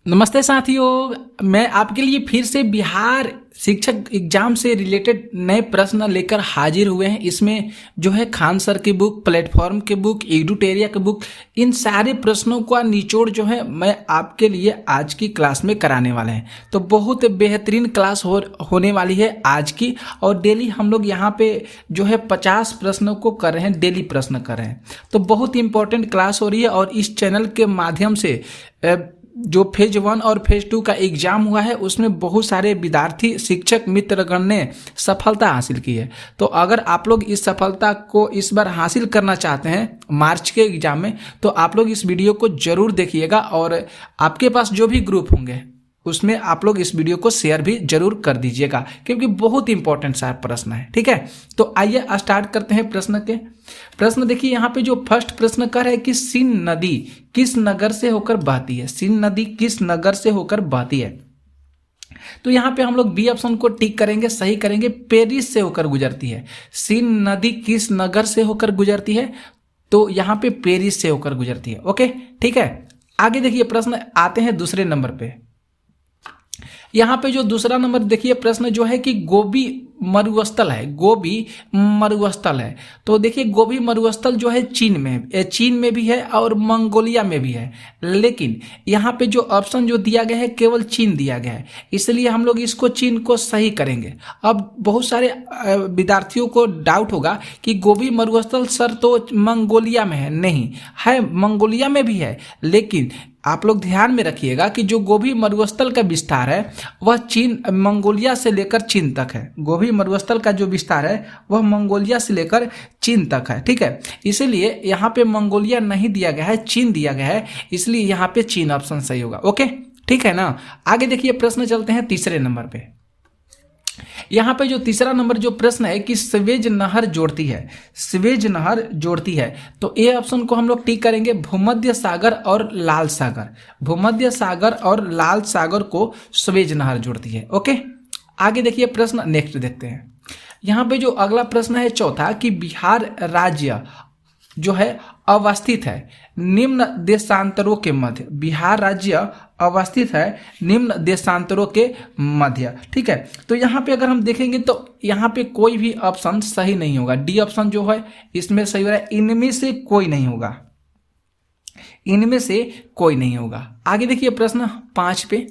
नमस्ते साथियों, मैं आपके लिए फिर से बिहार शिक्षक एग्जाम से रिलेटेड नए प्रश्न लेकर हाजिर हुए हैं। इसमें जो है खान सर की बुक, प्लेटफॉर्म की बुक, एडुटेरिया की बुक, इन सारे प्रश्नों का निचोड़ जो है मैं आपके लिए आज की क्लास में कराने वाले हैं। तो बहुत बेहतरीन क्लास होने वाली है आज की। और डेली हम लोग यहाँ पे जो है 50 प्रश्नों को कर रहे हैं, डेली प्रश्न कर रहे हैं। तो बहुत इंपॉर्टेंट क्लास हो रही है। और इस चैनल के माध्यम से जो फेज 1 और फेज 2 का एग्जाम हुआ है उसमें बहुत सारे विद्यार्थी शिक्षक मित्रगण ने सफलता हासिल की है। तो अगर आप लोग इस सफलता को इस बार हासिल करना चाहते हैं मार्च के एग्जाम में, तो आप लोग इस वीडियो को जरूर देखिएगा। और आपके पास जो भी ग्रुप होंगे उसमें आप लोग इस वीडियो को शेयर भी जरूर कर दीजिएगा, क्योंकि बहुत इंपॉर्टेंट सा प्रश्न है। ठीक है, तो आइए स्टार्ट करते हैं प्रश्न के। प्रश्न देखिए, यहाँ पे जो फर्स्ट प्रश्न कर है कि सिंध नदी किस नगर से होकर बहती है। सिंध नदी किस नगर से होकर बहती है। तो यहाँ पे हम लोग बी ऑप्शन को टिक करेंगे, सही करेंगे। पेरिस से होकर गुजरती है। सिंध नदी किस नगर से होकर गुजरती है, तो यहाँ पे पेरिस से होकर गुजरती है। ओके, ठीक है। आगे देखिए प्रश्न आते हैं दूसरे नंबर पे। यहाँ पे जो दूसरा नंबर देखिए प्रश्न जो है कि गोबी मरुस्थल है। गोबी मरुस्थल है। तो देखिए गोबी मरुस्थल जो है चीन में भी है और मंगोलिया में भी है। लेकिन यहाँ पे जो ऑप्शन जो दिया गया है केवल चीन दिया गया है, इसलिए हम लोग इसको चीन को सही करेंगे। अब बहुत सारे विद्यार्थियों को डाउट होगा कि गोबी मरुस्थल सर तो मंगोलिया में है। नहीं है, मंगोलिया में भी है, लेकिन आप लोग ध्यान में रखिएगा कि जो गोबी मरुस्थल का विस्तार है वह चीन मंगोलिया से लेकर चीन तक है। गोबी मरुस्थल का जो विस्तार है वह मंगोलिया से लेकर चीन तक है। ठीक है, इसीलिए यहाँ पे मंगोलिया नहीं दिया गया है, चीन दिया गया है, इसलिए यहाँ पे चीन ऑप्शन सही होगा। ओके, ठीक है ना। आगे देखिए प्रश्न चलते हैं तीसरे नंबर पे। यहाँ पे जो तीसरा नंबर जो प्रश्न है कि स्वेज नहर जोड़ती है। स्वेज नहर जोड़ती है, तो ए ऑप्शन को हम लोग टिक करेंगे। भूमध्य सागर और लाल सागर, भूमध्य सागर और लाल सागर को स्वेज नहर जोड़ती है। ओके, आगे देखिए प्रश्न नेक्स्ट देखते हैं। यहाँ पे जो अगला प्रश्न है चौथा कि बिहार राज्य जो है अवस्थित है निम्न देशांतरों के मध्य। बिहार राज्य अवस्थित है निम्न देशांतरों के मध्य। ठीक है, तो यहाँ पे अगर हम देखेंगे तो यहाँ पे कोई भी ऑप्शन सही नहीं होगा। डी ऑप्शन जो है इसमें सही हो रहा है। इनमें से कोई नहीं होगा, इनमें से कोई नहीं होगा। आगे देखिए प्रश्न 5 पे।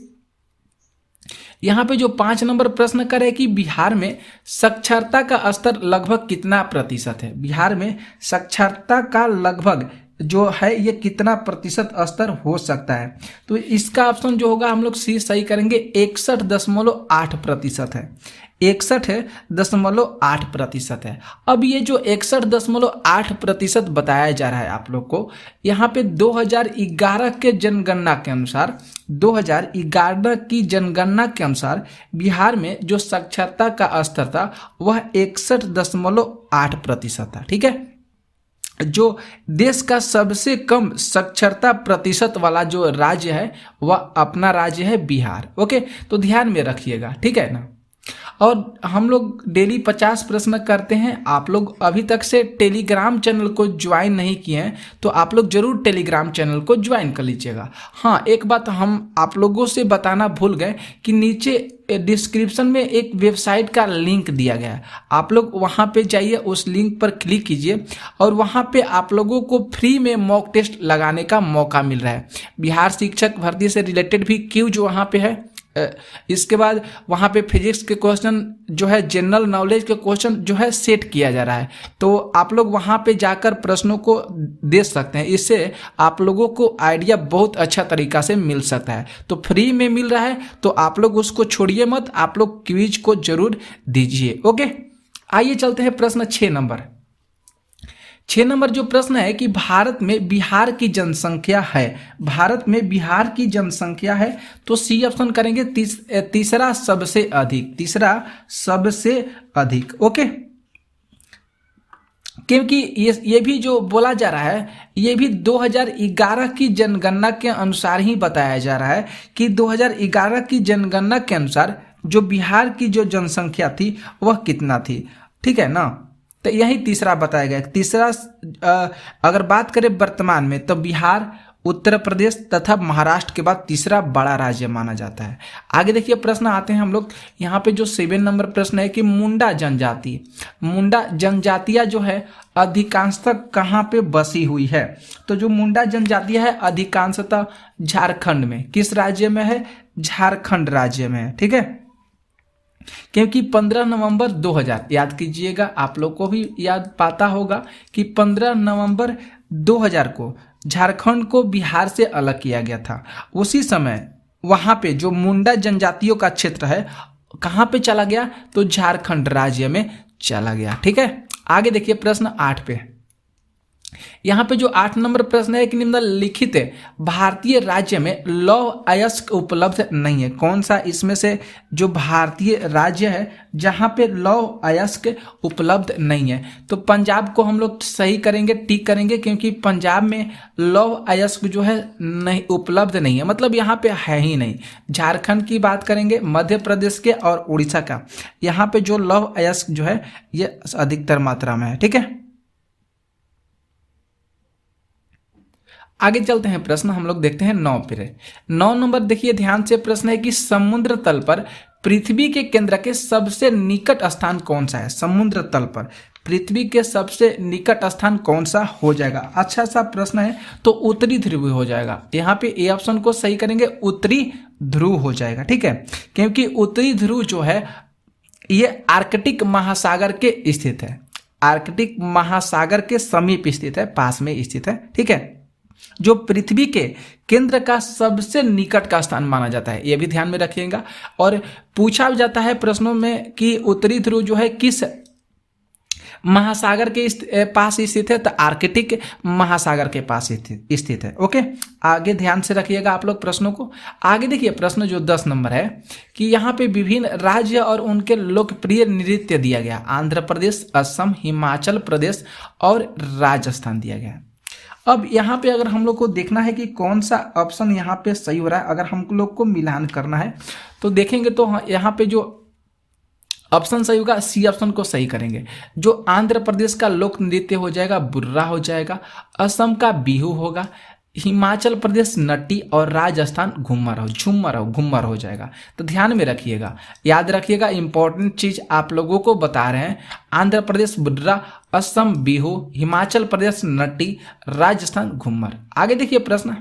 यहाँ पे जो 5 नंबर प्रश्न करे कि बिहार में साक्षरता का स्तर लगभग कितना प्रतिशत है। बिहार में साक्षरता का लगभग जो है ये कितना प्रतिशत स्तर हो सकता है। तो इसका ऑप्शन जो होगा हम लोग सी सही करेंगे। 61.8% है। 61.8% है। अब ये जो 61.8% बताया जा रहा है आप लोग को, यहाँ पे 2011 के जनगणना के अनुसार 2011 की जनगणना के अनुसार बिहार में जो साक्षरता का स्तर था वह 61.8% था। ठीक है, जो देश का सबसे कम साक्षरता प्रतिशत वाला जो राज्य है वह अपना राज्य है बिहार। ओके, तो ध्यान में रखिएगा। ठीक है ना। और हम लोग डेली 50 प्रश्न करते हैं। आप लोग अभी तक से टेलीग्राम चैनल को ज्वाइन नहीं किए हैं तो आप लोग जरूर टेलीग्राम चैनल को ज्वाइन कर लीजिएगा। हाँ, एक बात हम आप लोगों से बताना भूल गए कि नीचे डिस्क्रिप्शन में एक वेबसाइट का लिंक दिया गया है। आप लोग वहाँ पे जाइए, उस लिंक पर क्लिक कीजिए और वहाँ पे आप लोगों को फ्री में मॉक टेस्ट लगाने का मौका मिल रहा है। बिहार शिक्षक भर्ती से रिलेटेड भी क्विज वहाँ पे है। इसके बाद वहाँ पे फिजिक्स के क्वेश्चन जो है, जनरल नॉलेज के क्वेश्चन जो है सेट किया जा रहा है। तो आप लोग वहाँ पे जाकर प्रश्नों को दे सकते हैं। इससे आप लोगों को आइडिया बहुत अच्छा तरीका से मिल सकता है। तो फ्री में मिल रहा है तो आप लोग उसको छोड़िए मत, आप लोग क्विज को जरूर दीजिए। ओके, आइए चलते हैं प्रश्न 6 नंबर। 6 नंबर जो प्रश्न है कि भारत में बिहार की जनसंख्या है। भारत में बिहार की जनसंख्या है, तो सी ऑप्शन करेंगे। तीसरा सबसे अधिक, तीसरा सबसे अधिक। ओके, क्योंकि ये भी जो बोला जा रहा है ये भी 2011 की जनगणना के अनुसार ही बताया जा रहा है कि 2011 की जनगणना के अनुसार जो बिहार की जो जनसंख्या थी वह कितना थी। ठीक है ना। तो यही तीसरा बताया गया। तीसरा अगर बात करें वर्तमान में तो बिहार उत्तर प्रदेश तथा महाराष्ट्र के बाद तीसरा बड़ा राज्य माना जाता है। आगे देखिए प्रश्न आते हैं हम लोग यहाँ पे जो 7 नंबर प्रश्न है कि मुंडा जनजातियाँ जो है अधिकांशतः कहाँ पे बसी हुई है। तो जो मुंडा जनजातियाँ है अधिकांशतः झारखंड में, किस राज्य में है, झारखंड राज्य में है, ठीक है। क्योंकि 15 नवंबर 2000 याद कीजिएगा, आप लोग को भी याद पाता होगा कि 15 नवंबर 2000 को झारखंड को बिहार से अलग किया गया था। उसी समय वहां पे जो मुंडा जनजातियों का क्षेत्र है कहां पे चला गया, तो झारखंड राज्य में चला गया, ठीक है। आगे देखिए प्रश्न 8 पे, यहाँ पे जो 8 नंबर प्रश्न है कि निम्नलिखित भारतीय राज्य में लौह अयस्क उपलब्ध नहीं है। कौन सा इसमें से जो भारतीय राज्य है जहाँ पे लौह अयस्क उपलब्ध नहीं है। तो पंजाब को हम लोग सही करेंगे, टिक करेंगे, क्योंकि पंजाब में लौह अयस्क जो है नहीं उपलब्ध नहीं है, मतलब यहाँ पे है ही नहीं। झारखंड की बात करेंगे, मध्य प्रदेश के और उड़ीसा का, यहाँ पे जो लौह अयस्क जो है ये अधिकतर मात्रा में है, ठीक है। आगे चलते हैं, प्रश्न हम लोग देखते हैं 9 पे। 9 नंबर देखिए ध्यान से, प्रश्न है कि समुद्र तल पर पृथ्वी के केंद्र के सबसे निकट स्थान कौन सा है। समुद्र तल पर पृथ्वी के सबसे निकट स्थान कौन सा हो जाएगा। अच्छा सा प्रश्न है, तो उत्तरी ध्रुव हो जाएगा। यहाँ पे ए ऑप्शन को सही करेंगे, उत्तरी ध्रुव हो जाएगा, ठीक है। क्योंकि उत्तरी ध्रुव जो है ये आर्कटिक महासागर के स्थित है, आर्कटिक महासागर के समीप स्थित है, पास में स्थित है, ठीक है। जो पृथ्वी के केंद्र का सबसे निकट का स्थान माना जाता है, यह भी ध्यान में रखिएगा। और पूछा जाता है प्रश्नों में कि उत्तरी ध्रुव जो है किस महासागर के पास स्थित है, तो आर्कटिक महासागर के पास स्थित है, ओके। आगे ध्यान से रखिएगा आप लोग प्रश्नों को। आगे देखिए प्रश्न जो 10 नंबर है कि यहाँ पे विभिन्न राज्य और उनके लोकप्रिय नृत्य दिया गया। आंध्र प्रदेश, असम, हिमाचल प्रदेश और राजस्थान दिया गया। अब यहाँ पे अगर हम लोग को देखना है कि कौन सा ऑप्शन यहाँ पे सही हो रहा है, अगर हम लोग को मिलान करना है तो देखेंगे तो यहाँ पे जो ऑप्शन सही होगा सी ऑप्शन को सही करेंगे। जो आंध्र प्रदेश का लोक नृत्य हो जाएगा बुर्रा हो जाएगा, असम का बिहू होगा, हिमाचल प्रदेश नट्टी और राजस्थान घूमर हो जाएगा। तो ध्यान में रखिएगा, याद रखिएगा, इंपॉर्टेंट चीज आप लोगों को बता रहे हैं। आंध्र प्रदेश बुर्रा, असम बिहू, हिमाचल प्रदेश नट्टी, राजस्थान घूमर। आगे देखिए प्रश्न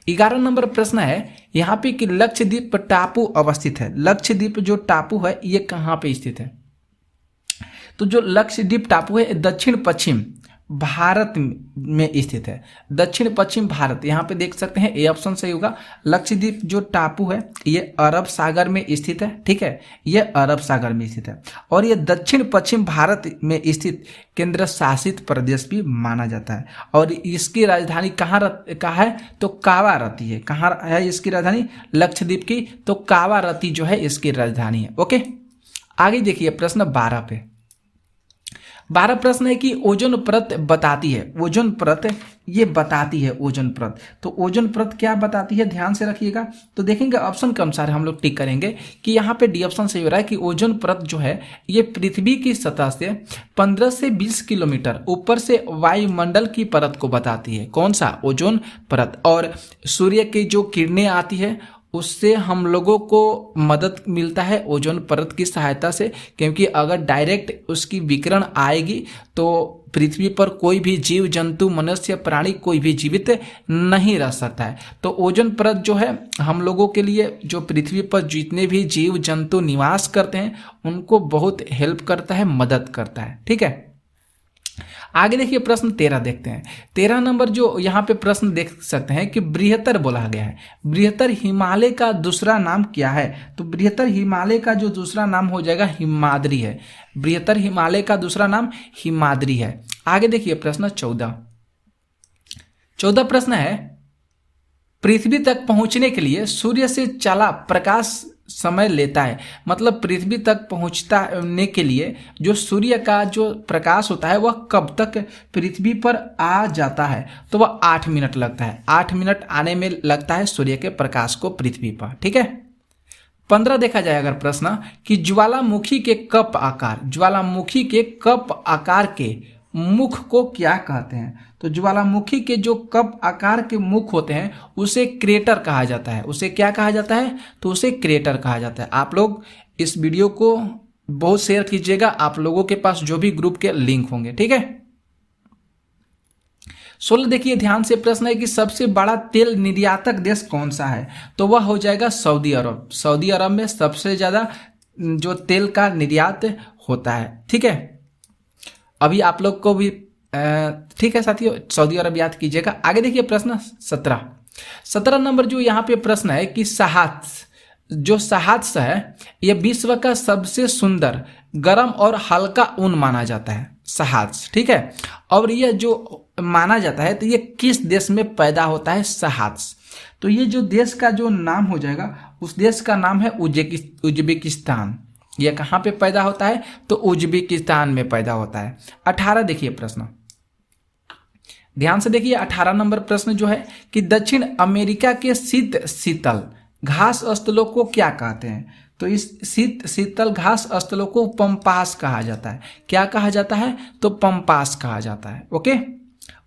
11 नंबर प्रश्न है यहाँ पे कि लक्षद्वीप टापू अवस्थित है। लक्षद्वीप जो टापू है ये कहाँ पे स्थित है। तो जो लक्षद्वीप टापू है दक्षिण पश्चिम भारत में स्थित है, दक्षिण पश्चिम भारत। यहाँ पे देख सकते हैं ए ऑप्शन सही होगा। लक्षद्वीप जो टापू है ये अरब सागर में स्थित है, ठीक है, ये अरब सागर में स्थित है और ये दक्षिण पश्चिम भारत में स्थित केंद्र शासित प्रदेश भी माना जाता है। और इसकी राजधानी कहाँ है, तो कावारती है। कहाँ है इसकी राजधानी, लक्षद्वीप की, तो कावारती जो है इसकी राजधानी है, ओके। आगे देखिए प्रश्न 12 पे। 12 प्रश्न है कि ओजोन परत बताती है। ओजोन परत ये बताती है, ओजोन परत। तो ओजोन परत क्या बताती है, ध्यान से रखिएगा। तो देखेंगे ऑप्शन के अनुसार हम लोग टिक करेंगे कि यहाँ पे डी ऑप्शन सही हो रहा है कि ओजोन परत जो है ये पृथ्वी की सतह से 15 से 20 किलोमीटर ऊपर से वायुमंडल की परत को बताती है। कौन सा, ओजोन परत। और सूर्य की जो किरणें आती है उससे हम लोगों को मदद मिलता है ओजोन परत की सहायता से, क्योंकि अगर डायरेक्ट उसकी विकिरण आएगी तो पृथ्वी पर कोई भी जीव जंतु, मनुष्य, प्राणी कोई भी जीवित नहीं रह सकता है। तो ओजोन परत जो है हम लोगों के लिए, जो पृथ्वी पर जितने भी जीव जंतु निवास करते हैं उनको बहुत हेल्प करता है, मदद करता है, ठीक है। आगे देखिए प्रश्न 13 देखते हैं। 13 नंबर जो यहाँ पे प्रश्न देख सकते हैं कि बृहत्तर बोला गया है। बृहत्तर हिमालय का दूसरा नाम क्या है। तो बृहत्तर हिमालय का जो दूसरा नाम हो जाएगा हिमाद्री है। बृहत्तर हिमालय का दूसरा नाम हिमाद्री है। आगे देखिए प्रश्न 14 प्रश्न है, पृथ्वी तक पहुंचने के लिए सूर्य से चला प्रकाश समय लेता है। मतलब पृथ्वी तक पहुंचने के लिए जो सूर्य का जो प्रकाश होता है वह कब तक पृथ्वी पर आ जाता है, तो वह 8 मिनट लगता है। 8 मिनट आने में लगता है सूर्य के प्रकाश को पृथ्वी पर, ठीक है। 15 देखा जाए अगर प्रश्न कि ज्वालामुखी के कप आकार, ज्वालामुखी के कप आकार के मुख को क्या कहते हैं? तो ज्वालामुखी के जो कप आकार के मुख होते हैं उसे क्रेटर कहा जाता है। उसे क्या कहा जाता है? तो उसे क्रेटर कहा जाता है। आप लोग इस वीडियो को बहुत शेयर कीजिएगा, आप लोगों के पास जो भी ग्रुप के लिंक होंगे, ठीक है। 16 देखिए ध्यान से प्रश्न है कि सबसे बड़ा तेल निर्यातक देश कौन सा है? तो वह हो जाएगा सऊदी अरब। सऊदी अरब में सबसे ज्यादा जो तेल का निर्यात होता है, ठीक है। अभी आप लोग को भी ठीक है साथियों, सऊदी अरब याद कीजिएगा। आगे देखिए प्रश्न 17 नंबर जो यहाँ पे प्रश्न है कि सहात्स, जो सहात्स है यह विश्व का सबसे सुंदर गर्म और हल्का ऊन माना जाता है, सहात्स, ठीक है। और यह जो माना जाता है तो ये किस देश में पैदा होता है? सहात्स। तो ये जो देश का जो नाम हो जाएगा उस देश का नाम है उज्बेकिस्तान। यह कहाँ पे पैदा होता है? तो उज्बेकिस्तान में पैदा होता है। 18 देखिए प्रश्न, ध्यान से देखिए 18 नंबर प्रश्न जो है कि दक्षिण अमेरिका के शीतल घास स्थलों को क्या कहते हैं? तो इस शीतल घास स्थलों को पंपास कहा जाता है। क्या कहा जाता है? तो पंपास कहा जाता है। ओके।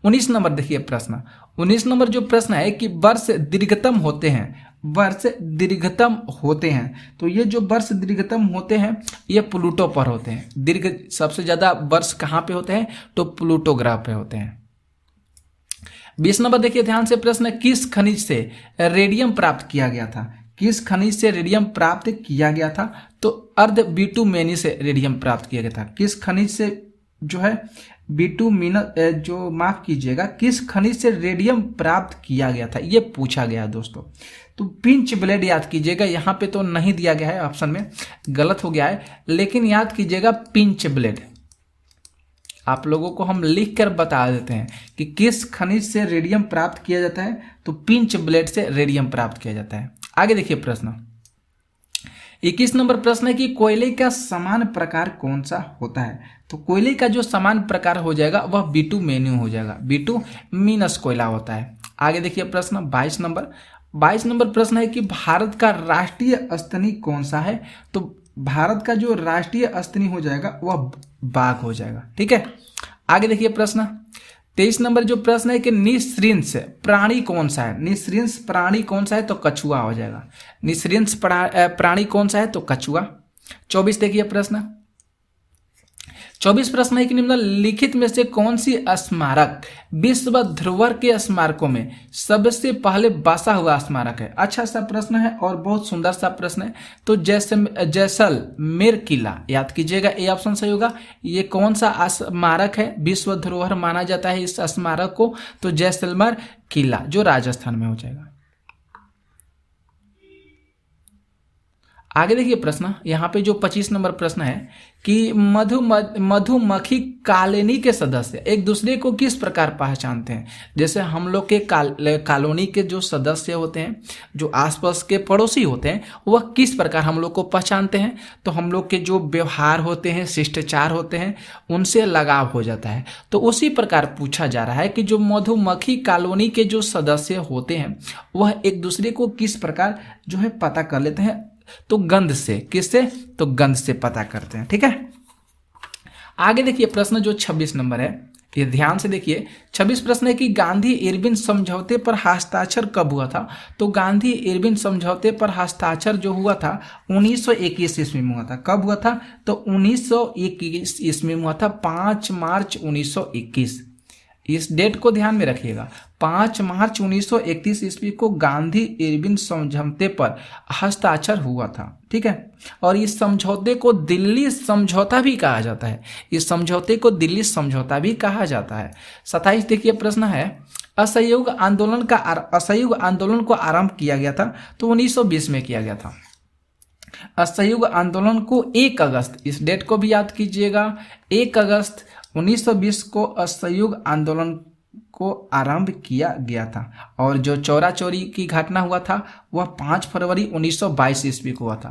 19 नंबर देखिए प्रश्न, 19 नंबर जो प्रश्न है कि वर्ष दीर्घतम होते हैं, वर्ष दीर्घतम होते हैं। तो ये जो वर्ष दीर्घतम होते हैं ये प्लूटो पर होते हैं। दीर्घ सबसे ज्यादा वर्ष कहाँ पे होते हैं? तो प्लूटो ग्रह पे होते हैं। 20 नंबर देखिए ध्यान से प्रश्न, किस खनिज से रेडियम प्राप्त किया गया था? किस खनिज से रेडियम प्राप्त किया गया था? तो अर्ध बिटुमेनी से रेडियम प्राप्त किया गया था। किस खनिज से जो है जो माफ कीजिएगा, किस खनिज से रेडियम प्राप्त किया गया था, ये पूछा गया दोस्तों। तो पिंच ब्लेड याद कीजिएगा, यहाँ पे तो नहीं दिया गया है, ऑप्शन में गलत हो गया है, लेकिन याद कीजिएगा पिंच ब्लेड। आप लोगों को हम लिख कर बता देते हैं कि किस खनिज से रेडियम प्राप्त किया जाता है, तो पिंच ब्लेड से रेडियम प्राप्त किया जाता है। आगे देखिए प्रश्न 21 नंबर प्रश्न है कि कोयले का समान प्रकार कौन सा होता है? तो कोयले का जो समान प्रकार हो जाएगा वह बिटुमेनियम हो जाएगा, बिटुमिनस कोयला होता है। आगे देखिए प्रश्न 22 नंबर प्रश्न है कि भारत का राष्ट्रीय स्तनी कौन सा है? तो भारत का जो राष्ट्रीय स्तनी हो जाएगा वह बाघ हो जाएगा, ठीक है। आगे देखिए प्रश्न 23 नंबर जो प्रश्न है कि निःश्रिंस प्राणी कौन सा है? निःश्रिंस प्राणी कौन सा है? तो कछुआ हो जाएगा। निःश्रिंस प्राणी कौन सा है? तो कछुआ। 24 देखिए प्रश्न, 24 प्रश्न है कि निम्नलिखित में से कौन सी स्मारक विश्व धरोहर के स्मारकों में सबसे पहले बसा हुआ स्मारक है? अच्छा सा प्रश्न है और बहुत सुंदर सा प्रश्न है। तो जैसलमेर किला याद कीजिएगा, ए ऑप्शन सही होगा। ये कौन सा स्मारक है विश्व धरोहर माना जाता है इस स्मारक को? तो जैसलमेर किला जो राजस्थान में हो जाएगा। आगे देखिए प्रश्न, यहाँ पे जो 25 नंबर प्रश्न है कि मधुमक्खी कॉलोनी के सदस्य एक दूसरे को किस प्रकार पहचानते हैं? जैसे हम लोग के कॉलोनी के जो सदस्य होते हैं, जो आसपास के पड़ोसी होते हैं, वह किस प्रकार हम लोग को पहचानते हैं? तो हम लोग के जो व्यवहार होते हैं, शिष्टाचार होते हैं, उनसे लगाव हो जाता है। तो उसी प्रकार पूछा जा रहा है कि जो मधुमक्खी कॉलोनी के जो सदस्य होते हैं वह एक दूसरे को किस प्रकार जो है पता कर लेते हैं? तो गंध से। किससे? तो गंध से पता करते हैं, ठीक है। आगे देखिए प्रश्न जो 26 नंबर है, ये ध्यान से देखिए। 26 प्रश्न है कि गांधी इरविन समझौते पर हस्ताक्षर कब हुआ था? तो गांधी इरविन समझौते पर हस्ताक्षर जो हुआ था 1921 ईस्वी में हुआ था। कब हुआ था? तो 1921 ईस्वी में हुआ था, 5 मार्च 1921। इस डेट को ध्यान में रखिएगा, 5 मार्च 1931 ईस्वी को गांधी इरविन समझौते पर हस्ताक्षर हुआ था, ठीक है। और इस समझौते को दिल्ली समझौता भी कहा जाता है। इस समझौते को दिल्ली समझौता भी कहा जाता है। 27 देखिए प्रश्न है, असहयोग आंदोलन को आरंभ किया गया था? तो 1920 में किया गया था। असहयोग आंदोलन को 1 अगस्त, इस डेट को भी याद कीजिएगा, 1 अगस्त 1920 को असहयोग आंदोलन को आरंभ किया गया था। और जो चौरा चोरी की घटना हुआ था वह 5 फरवरी 1922 ईस्वी को हुआ था।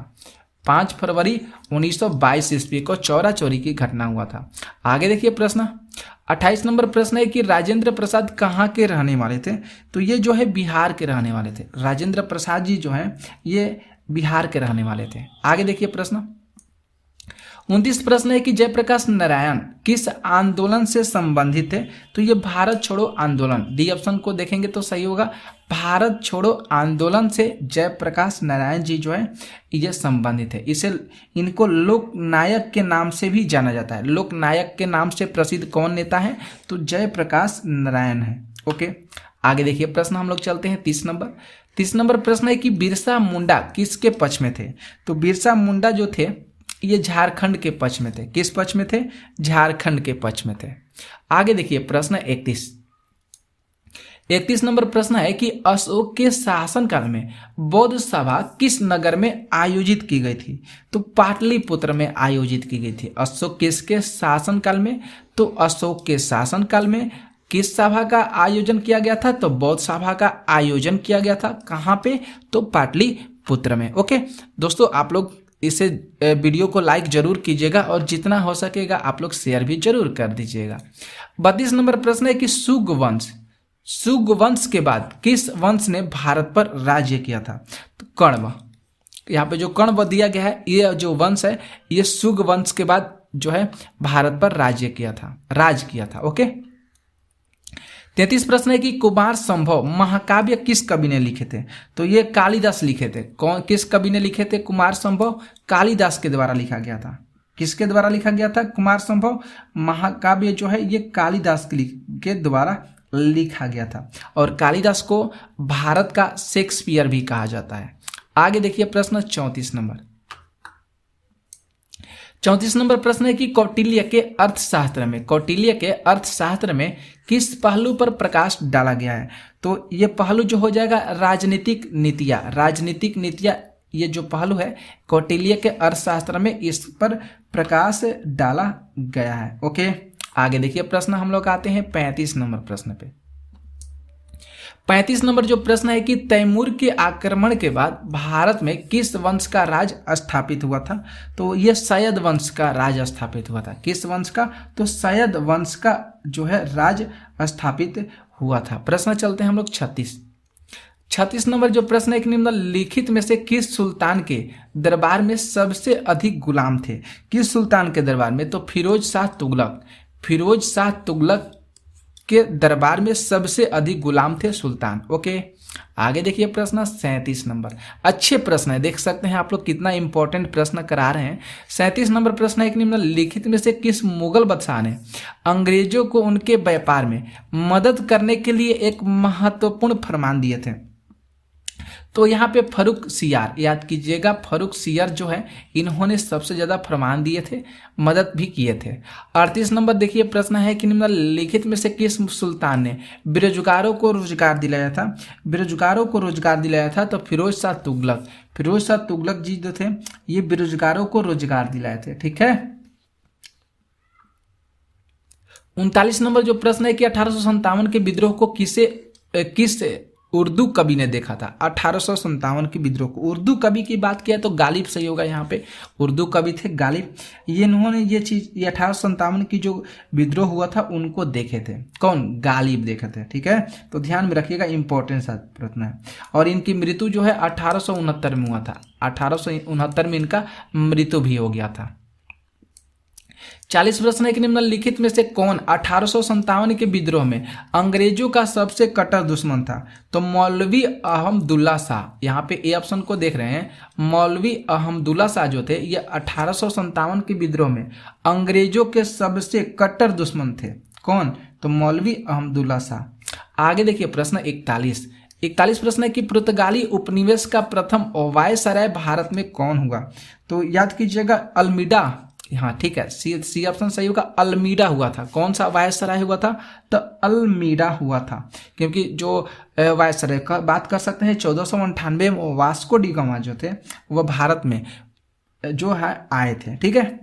5 फरवरी 1922 ईस्वी को चौरा चोरी की घटना हुआ था। आगे देखिए प्रश्न 28 नंबर प्रश्न है कि राजेंद्र प्रसाद कहाँ के रहने वाले थे? तो ये जो है बिहार के रहने वाले थे। राजेंद्र प्रसाद जी जो है ये बिहार के रहने वाले थे। आगे देखिए प्रश्न 29 प्रश्न है कि जयप्रकाश नारायण किस आंदोलन से संबंधित है? तो ये भारत छोड़ो आंदोलन, डी ऑप्शन को देखेंगे तो सही होगा। भारत छोड़ो आंदोलन से जयप्रकाश नारायण जी जो है ये संबंधित है। इनको लोकनायक के नाम से भी जाना जाता है। लोकनायक के नाम से प्रसिद्ध कौन नेता है? तो जयप्रकाश नारायण है। ओके, आगे देखिए प्रश्न हम लोग चलते हैं 30 नंबर प्रश्न है कि बिरसा मुंडा किसके पक्ष में थे? तो बिरसा मुंडा जो थे ये झारखंड के पक्ष में थे। किस पक्ष में थे? झारखंड के पक्ष में थे। आगे देखिए प्रश्न 31 नंबर प्रश्न है कि अशोक के शासनकाल में बौद्ध सभा किस नगर में आयोजित की गई थी? तो पाटलिपुत्र में आयोजित की गई थी। अशोक किसके शासनकाल में? तो अशोक के शासनकाल में किस सभा का आयोजन किया गया था? तो बौद्ध सभा का आयोजन किया गया था। कहाँ पे? तो पाटलिपुत्र में। ओके दोस्तों, आप लोग इसे वीडियो को लाइक जरूर कीजिएगा और जितना हो सकेगा आप लोग शेयर भी जरूर कर दीजिएगा। 32 नंबर प्रश्न है कि शुग वंश के बाद किस वंश ने भारत पर राज्य किया था? तो कण्व। यहाँ पे जो कण्व दिया गया है ये जो वंश है ये शुग वंश के बाद जो है भारत पर राज किया था। ओके, 33 प्रश्न है कि कुमार संभव महाकाव्य किस कवि ने लिखे थे? तो ये कालिदास लिखे थे। किस कवि ने लिखे थे कुमार संभव? कालिदास के द्वारा लिखा गया था। किसके द्वारा लिखा गया था कुमार संभव? महाकाव्य जो है ये कालिदास के द्वारा लिखा गया था और कालिदास को भारत का शेक्सपियर भी कहा जाता है। आगे देखिए प्रश्न 34 नंबर प्रश्न है कि कौटिल्य के अर्थशास्त्र में किस पहलू पर प्रकाश डाला गया है? तो ये पहलू जो हो जाएगा राजनीतिक नीतियाँ ये जो पहलू है कौटिल्य के अर्थशास्त्र में इस पर प्रकाश डाला गया है। ओके, आगे देखिए प्रश्न हम लोग आते हैं 35 नंबर प्रश्न पे। 35 नंबर जो प्रश्न है कि तैमूर के आक्रमण के बाद भारत में किस वंश का राज स्थापित हुआ था? तो ये सैयद वंश का राज स्थापित हुआ था। किस वंश का? तो सैयद वंश का जो है राज स्थापित हुआ था। प्रश्न चलते हैं हम लोग 36 नंबर जो प्रश्न है कि निम्नलिखित में से किस सुल्तान के दरबार में सबसे अधिक गुलाम थे? किस सुल्तान के दरबार में? तो फिरोज शाह तुगलक के दरबार में सबसे अधिक गुलाम थे सुल्तान। ओके, आगे देखिए प्रश्न 37 नंबर। अच्छे प्रश्न है, देख सकते हैं आप लोग कितना इंपॉर्टेंट प्रश्न करा रहे हैं। 37 नंबर प्रश्न है कि निम्नलिखित में से किस मुगल बादशाह ने अंग्रेजों को उनके व्यापार में मदद करने के लिए एक महत्वपूर्ण फरमान दिए थे? तो यहाँ पे फर्रुख सियार, याद कीजिएगा फर्रुख सियार जो है इन्होंने सबसे ज्यादा फरमान दिए थे, मदद भी किए थे। 38 नंबर देखिए प्रश्न है कि निम्नलिखित में से किस सुल्तान ने बेरोजगारों को रोजगार दिलाया था? तो फिरोज शाह तुगलक जी जो थे ये बेरोजगारों को रोजगार दिलाए थे। ठीक है, 39 नंबर जो प्रश्न है कि 1857 के विद्रोह को किस उर्दू कवि ने देखा था? 1857 के विद्रोह को उर्दू कवि की बात किया तो गालिब सही होगा। यहाँ पे उर्दू कवि थे गालिब। इन्होंने ये 1857 की जो विद्रोह हुआ था उनको देखे थे। कौन? गालिब देखे थे। ठीक है, तो ध्यान में रखिएगा, इंपॉर्टेंट सा प्रश्न है। और इनकी मृत्यु जो है 1869 में हुआ था। 1869 में इनका मृत्यु भी हो गया था। 40 प्रश्न है कि निम्नलिखित में से कौन 1857 के विद्रोह में अंग्रेजों का सबसे कट्टर दुश्मन था? तो मौलवी अहमदुल्ला शाह। यहाँ पे ए ऑप्शन को देख रहे हैं, मौलवी अहमदुल्ला शाह जो थे ये 1857 के विद्रोह में अंग्रेजों के सबसे कट्टर दुश्मन थे। कौन? तो मौलवी अहमदुल्ला शाह। आगे देखिए प्रश्न 41 प्रश्न है कि पुर्तगाली उपनिवेश का प्रथम वायसराय भारत में कौन हुआ? तो याद कीजिएगा अल्मीडा। हाँ ठीक है, सी ऑप्शन सही होगा, अल्मीडा हुआ था। कौन सा वायसराय हुआ था? तो अल्मीडा हुआ था, क्योंकि जो वायसराय का बात कर सकते हैं 1498 में वास्को डी गामा जो थे वह भारत में जो है आए थे। ठीक है,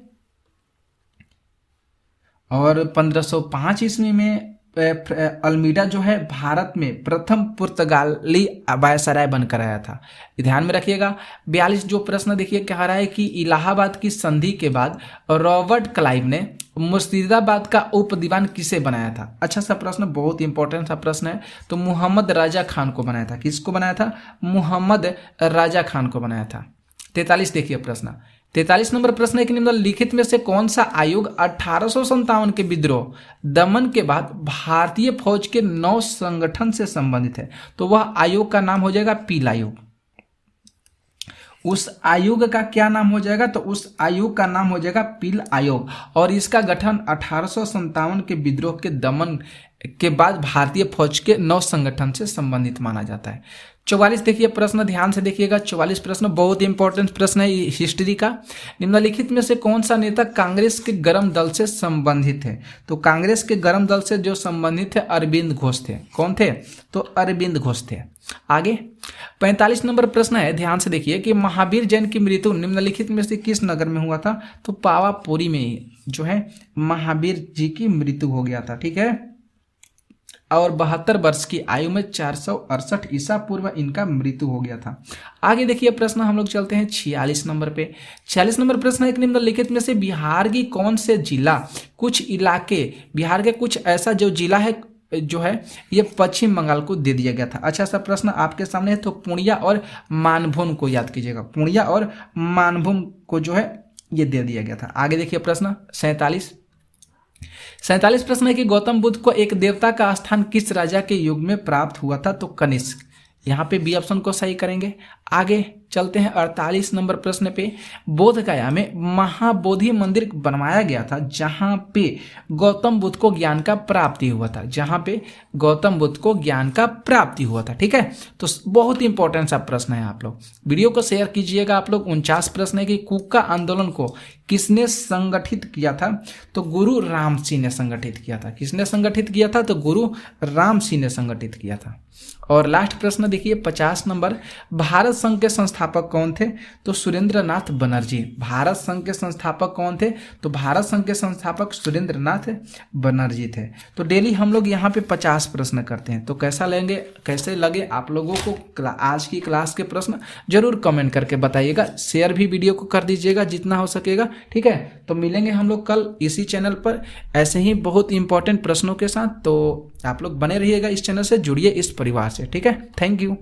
और 1505 ईस्वी में अल्मीडा जो है भारत में प्रथम पुर्तगाली वायसराय बनकर आया था। ध्यान में रखिएगा। 42 जो प्रश्न देखिए कह रहा है कि इलाहाबाद की संधि के बाद रॉबर्ट क्लाइव ने मुर्शिदाबाद का उप दीवान किसे बनाया था? अच्छा सा प्रश्न, बहुत इंपॉर्टेंट सा प्रश्न है। तो मुहम्मद राजा खान को बनाया था। किसको बनाया था? मुहम्मद राजा खान को बनाया था। 43 देखिए प्रश्न, 43 नंबर प्रश्न है कि निम्नलिखित में से कौन सा आयोग 1857 के विद्रोह दमन के बाद भारतीय फौज के नौ संगठन से संबंधित है? तो वह आयोग का नाम हो जाएगा पील आयोग। उस आयोग का क्या नाम हो जाएगा? तो उस आयोग का नाम हो जाएगा पील आयोग, और इसका गठन 1857 के विद्रोह के दमन के बाद भारतीय फौज के नौ संगठन से संबंधित माना जाता है। 44 देखिए प्रश्न, ध्यान से देखिएगा। 44 प्रश्न बहुत इंपॉर्टेंट प्रश्न है हिस्ट्री का। निम्नलिखित में से कौन सा नेता कांग्रेस के गर्म दल से संबंधित है? तो कांग्रेस के गर्म दल से जो संबंधित है अरविंद घोष थे। कौन थे? तो अरविंद घोष थे। आगे 45 नंबर प्रश्न है, ध्यान से देखिए कि महावीर जैन की मृत्यु निम्नलिखित में से किस नगर में हुआ था? तो पावापुरी में जो है महावीर जी की मृत्यु हो गया था। ठीक है, और 72 वर्ष की आयु में 468 ईसा पूर्व इनका मृत्यु हो गया था। आगे देखिए प्रश्न हम लोग चलते हैं 46 नंबर पे। 46 नंबर प्रश्न है कि निम्नलिखित में से बिहार की कौन से जिला कुछ इलाके, बिहार के कुछ ऐसा जो जिला है जो है ये पश्चिम बंगाल को दे दिया गया था। अच्छा सा प्रश्न आपके सामने है, तो पूर्णिया और मानभूम को याद कीजिएगा। पूर्णिया और मानभूम को जो है ये दे दिया गया था। आगे देखिए प्रश्न 47 प्रश्न है कि गौतम बुद्ध को एक देवता का स्थान किस राजा के युग में प्राप्त हुआ था? तो कनिष्क। यहाँ पे बी ऑप्शन को सही करेंगे। आगे चलते हैं 48 नंबर प्रश्न पे। बोध गया में महाबोधि मंदिर बनवाया गया था जहां पे गौतम बुद्ध को ज्ञान का प्राप्ति हुआ था। जहां पे गौतम बुद्ध को ज्ञान का प्राप्ति हुआ था। ठीक है, तो बहुत इंपॉर्टेंट सा प्रश्न है। आप लोग वीडियो को शेयर कीजिएगा। आप लोग 49 प्रश्न है कि कुक्का आंदोलन को किसने संगठित किया था? तो गुरु राम सिंह ने संगठित किया था। किसने संगठित किया था? तो गुरु राम सिंह ने संगठित किया था। और लास्ट प्रश्न देखिए 50 नंबर, भारत संघ के संस्थापक कौन थे? तो सुरेंद्रनाथ बनर्जी। भारत संघ के संस्थापक कौन थे? तो भारत संघ के संस्थापक सुरेंद्रनाथ बनर्जी थे। तो डेली हम लोग यहाँ पे 50 प्रश्न करते हैं। तो कैसे लगे आप लोगों को आज की क्लास के प्रश्न जरूर कमेंट करके बताइएगा। शेयर भी वीडियो को कर दीजिएगा जितना हो सकेगा। ठीक है, तो मिलेंगे हम लोग कल इसी चैनल पर ऐसे ही बहुत इंपॉर्टेंट प्रश्नों के साथ। तो आप लोग बने रहिएगा, इस चैनल से जुड़िए, इस परिवार से। ठीक है, थैंक यू।